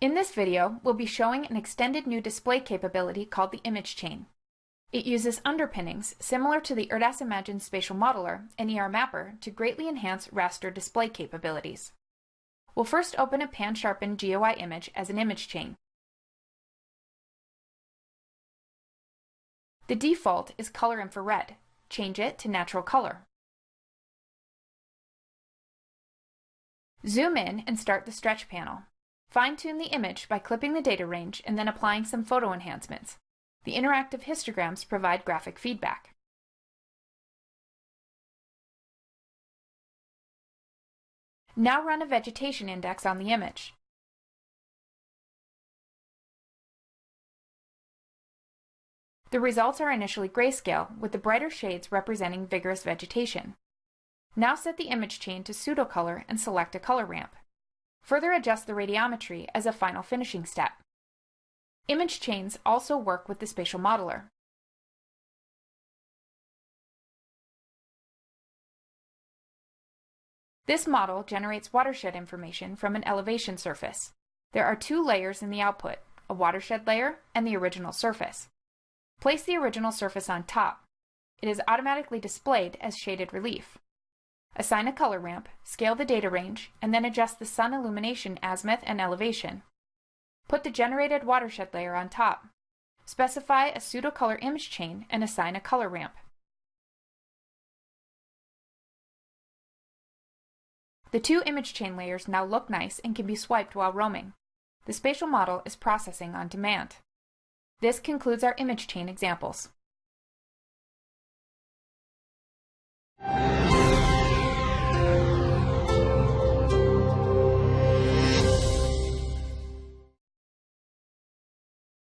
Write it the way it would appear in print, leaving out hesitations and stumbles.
In this video, we'll be showing an extended new display capability called the image chain. It uses underpinnings similar to the ERDAS IMAGINE spatial modeler and mapper to greatly enhance raster display capabilities. We'll first open a pan-sharpened GUI image as an image chain. The default is color infrared. Change it to natural color. Zoom in and start the stretch panel. Fine-tune the image by clipping the data range and then applying some photo enhancements. The interactive histograms provide graphic feedback. Now run a vegetation index on the image. The results are initially grayscale, with the brighter shades representing vigorous vegetation. Now set the image chain to pseudo-color and select a color ramp. Further adjust the radiometry as a final finishing step. Image chains also work with the spatial modeler. This model generates watershed information from an elevation surface. There are two layers in the output, a watershed layer and the original surface. Place the original surface on top. It is automatically displayed as shaded relief. Assign a color ramp, scale the data range, and then adjust the sun illumination azimuth and elevation. Put the generated watershed layer on top. Specify a pseudo-color image chain and assign a color ramp. The two image chain layers now look nice and can be swiped while roaming. The spatial model is processing on demand. This concludes our image chain examples.